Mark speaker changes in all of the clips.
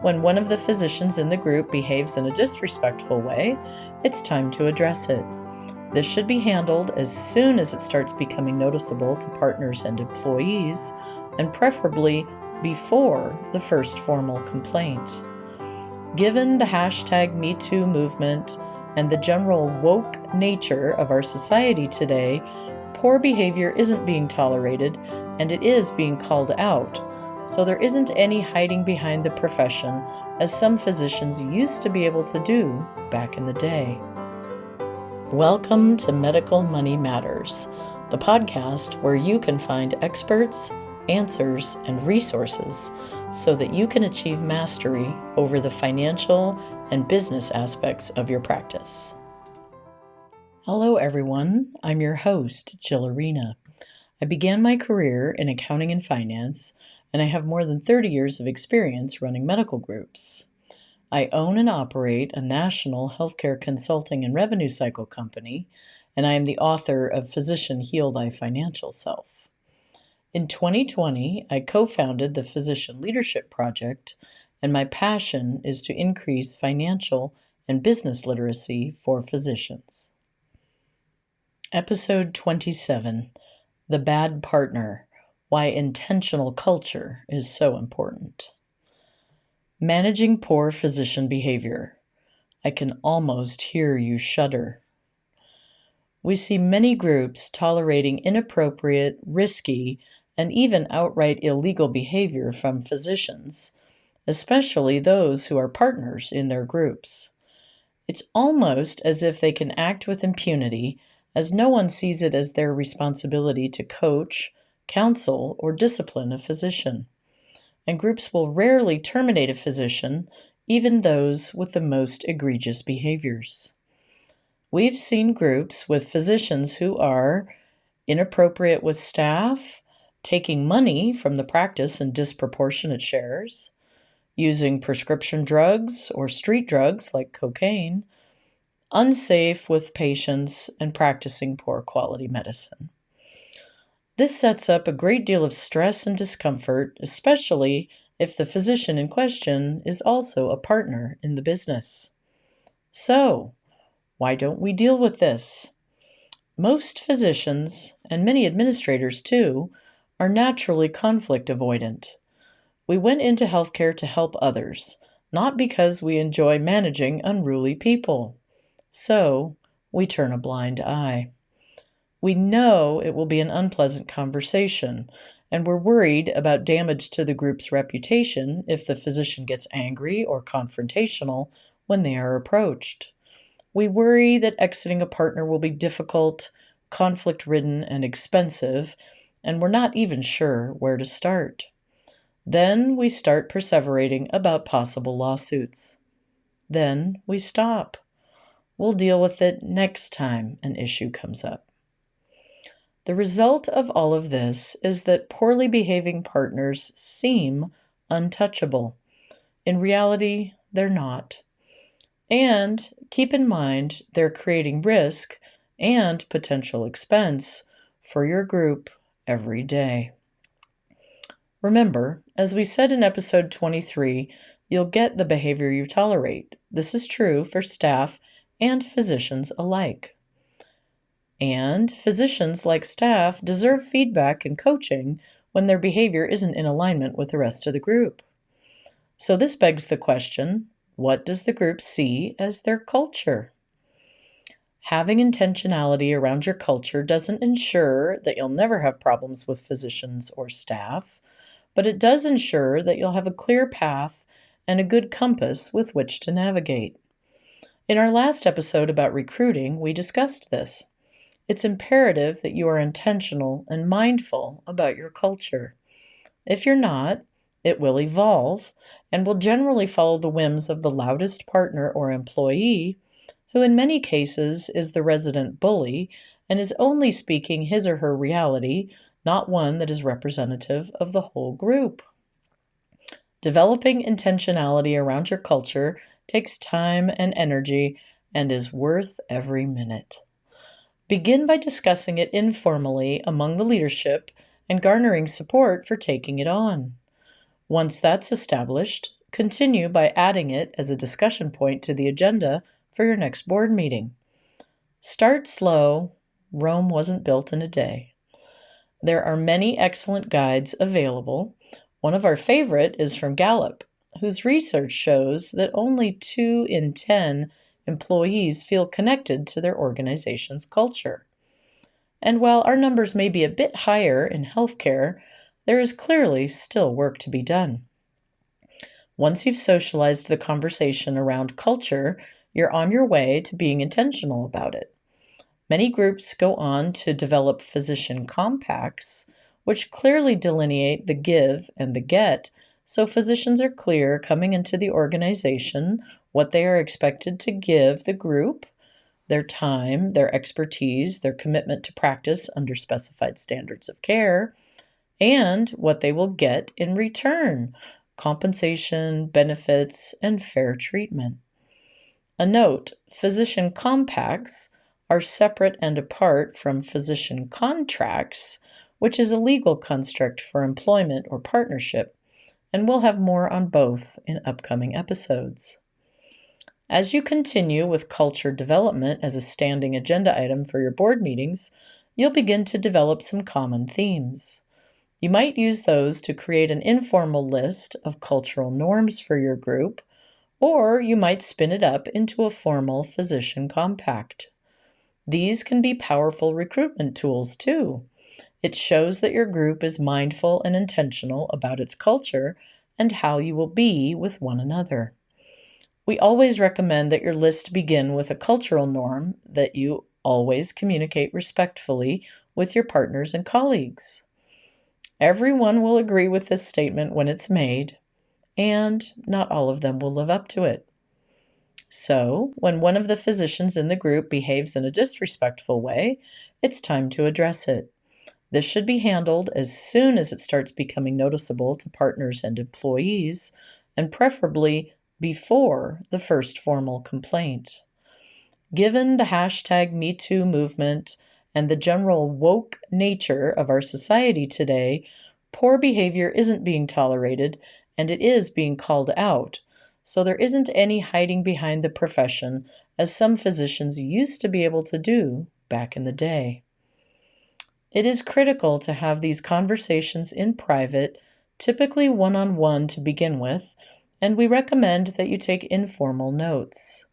Speaker 1: When one of the physicians in the group behaves in a disrespectful way, it's time to address it. This should be handled as soon as it starts becoming noticeable to partners and employees, and preferably before the first formal complaint. Given the #MeToo movement and the general woke nature of our society today, poor behavior isn't being tolerated and it is being called out. So there isn't any hiding behind the profession, as some physicians used to be able to do back in the day. Welcome to Medical Money Matters, the podcast where you can find experts, answers, and resources so that you can achieve mastery over the financial and business aspects of your practice. Hello everyone, I'm your host, Jill Arena. I began my career in accounting and finance, and I have more than 30 years of experience running medical groups. I own and operate a national healthcare consulting and revenue cycle company, and I am the author of Physician Heal Thy Financial Self. In 2020, I co-founded the Physician Leadership Project, and my passion is to increase financial and business literacy for physicians. Episode 27, The Bad Partner, Why Intentional Culture is So Important. Managing poor physician behavior. I can almost hear you shudder. We see many groups tolerating inappropriate, risky, and even outright illegal behavior from physicians, especially those who are partners in their groups. It's almost as if they can act with impunity, as no one sees it as their responsibility to coach, counsel, or discipline a physician. And groups will rarely terminate a physician, even those with the most egregious behaviors. We've seen groups with physicians who are inappropriate with staff, taking money from the practice in disproportionate shares, using prescription drugs or street drugs like cocaine, unsafe with patients, and practicing poor quality medicine. This sets up a great deal of stress and discomfort, especially if the physician in question is also a partner in the business. So, why don't we deal with this? Most physicians, and many administrators too, are naturally conflict avoidant. We went into healthcare to help others, not because we enjoy managing unruly people. So, we turn a blind eye. We know it will be an unpleasant conversation, and we're worried about damage to the group's reputation if the physician gets angry or confrontational when they are approached. We worry that exiting a partner will be difficult, conflict-ridden, and expensive, and we're not even sure where to start. Then we start perseverating about possible lawsuits. Then we stop. We'll deal with it next time an issue comes up. The result of all of this is that poorly behaving partners seem untouchable. In reality, they're not. And keep in mind, they're creating risk and potential expense for your group every day. Remember, as we said in episode 23, you'll get the behavior you tolerate. This is true for staff and physicians alike. And physicians, like staff, deserve feedback and coaching when their behavior isn't in alignment with the rest of the group. So this begs the question, what does the group see as their culture? Having intentionality around your culture doesn't ensure that you'll never have problems with physicians or staff, but it does ensure that you'll have a clear path and a good compass with which to navigate. In our last episode about recruiting, we discussed this. It's imperative that you are intentional and mindful about your culture. If you're not, it will evolve and will generally follow the whims of the loudest partner or employee, who in many cases is the resident bully and is only speaking his or her reality, not one that is representative of the whole group. Developing intentionality around your culture takes time and energy and is worth every minute. Begin by discussing it informally among the leadership and garnering support for taking it on. Once that's established, Continue by adding it as a discussion point to the agenda for your next board meeting. Start slow. Rome wasn't built in a day. There are many excellent guides available. One of our favorite is from Gallup, whose research shows that only 2 in 10 employees feel connected to their organization's culture. And while our numbers may be a bit higher in healthcare, there is clearly still work to be done. Once you've socialized the conversation around culture, you're on your way to being intentional about it. Many groups go on to develop physician compacts, which clearly delineate the give and the get, so physicians are clear coming into the organization what they are expected to give the group, their time, their expertise, their commitment to practice under specified standards of care, and what they will get in return: compensation, benefits, and fair treatment. A note: physician compacts are separate and apart from physician contracts, which is a legal construct for employment or partnership, and we'll have more on both in upcoming episodes. As you continue with culture development as a standing agenda item for your board meetings, you'll begin to develop some common themes. You might use those to create an informal list of cultural norms for your group, or you might spin it up into a formal physician compact. These can be powerful recruitment tools too. It shows that your group is mindful and intentional about its culture and how you will be with one another. We always recommend that your list begin with a cultural norm that you always communicate respectfully with your partners and colleagues. Everyone will agree with this statement when it's made, and not all of them will live up to it. So, when one of the physicians in the group behaves in a disrespectful way, it's time to address it. This should be handled as soon as it starts becoming noticeable to partners and employees, and preferably before the first formal complaint. Given the hashtag #MeToo movement and the general woke nature of our society today, poor behavior isn't being tolerated, and it is being called out. So there isn't any hiding behind the profession, as some physicians used to be able to do back in the day. It is critical to have these conversations in private, typically one-on-one to begin with, and we recommend that you take informal notes.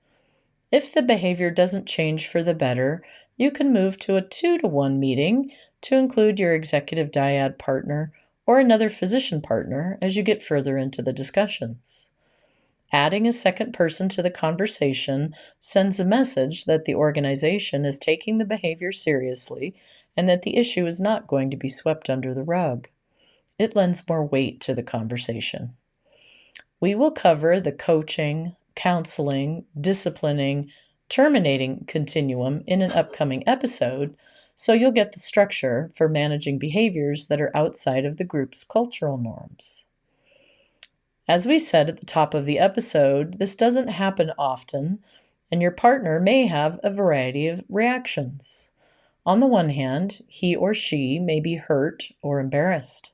Speaker 1: If the behavior doesn't change for the better, you can move to a 2-to-1 meeting to include your executive dyad partner or another physician partner as you get further into the discussions. Adding a second person to the conversation sends a message that the organization is taking the behavior seriously and that the issue is not going to be swept under the rug. It lends more weight to the conversation. We will cover the coaching, counseling, disciplining, terminating continuum in an upcoming episode, so you'll get the structure for managing behaviors that are outside of the group's cultural norms. As we said at the top of the episode, this doesn't happen often, and your partner may have a variety of reactions. On the one hand, he or she may be hurt or embarrassed.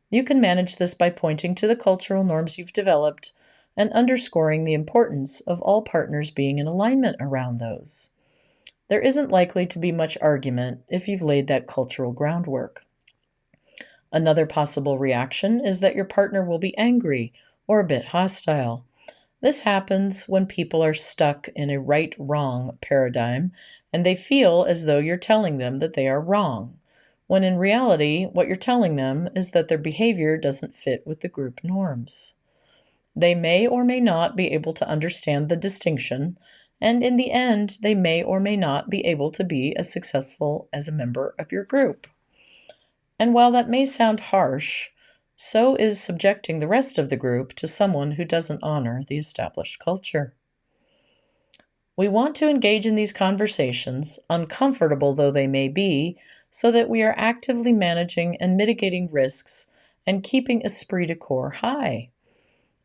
Speaker 1: You can manage this by pointing to the cultural norms you've developed and underscoring the importance of all partners being in alignment around those. There isn't likely to be much argument if you've laid that cultural groundwork. Another possible reaction is that your partner will be angry or a bit hostile. This happens when people are stuck in a right-wrong paradigm and they feel as though you're telling them that they are wrong, when in reality, what you're telling them is that their behavior doesn't fit with the group norms. They may or may not be able to understand the distinction, and in the end, they may or may not be able to be as successful as a member of your group. And while that may sound harsh, so is subjecting the rest of the group to someone who doesn't honor the established culture. We want to engage in these conversations, uncomfortable though they may be, so that we are actively managing and mitigating risks and keeping esprit de corps high.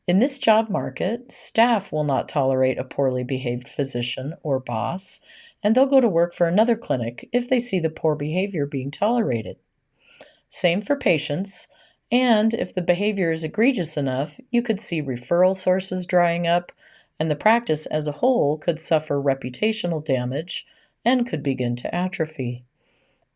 Speaker 1: In this job market, staff will not tolerate a poorly behaved physician or boss, and they'll go to work for another clinic if they see the poor behavior being tolerated. Same for patients, And if the behavior is egregious enough, you could see referral sources drying up, and the practice as a whole could suffer reputational damage and could begin to atrophy.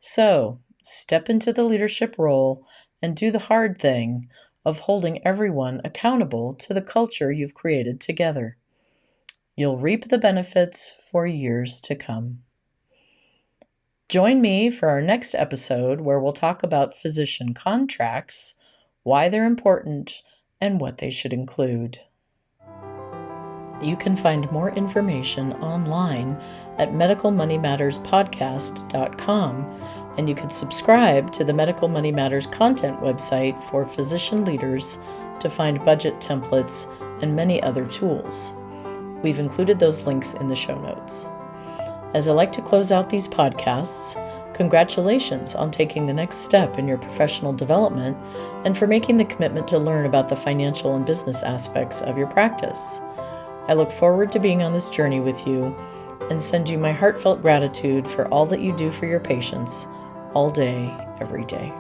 Speaker 1: So, step into the leadership role and do the hard thing of holding everyone accountable to the culture you've created together. You'll reap the benefits for years to come. Join me for our next episode where we'll talk about physician contracts, why they're important, and what they should include. You can find more information online at medicalmoneymatterspodcast.com, and you can subscribe to the Medical Money Matters content website for physician leaders to find budget templates and many other tools. We've included those links in the show notes. As I like to close out these podcasts, congratulations on taking the next step in your professional development and for making the commitment to learn about the financial and business aspects of your practice. I look forward to being on this journey with you and send you my heartfelt gratitude for all that you do for your patients all day, every day.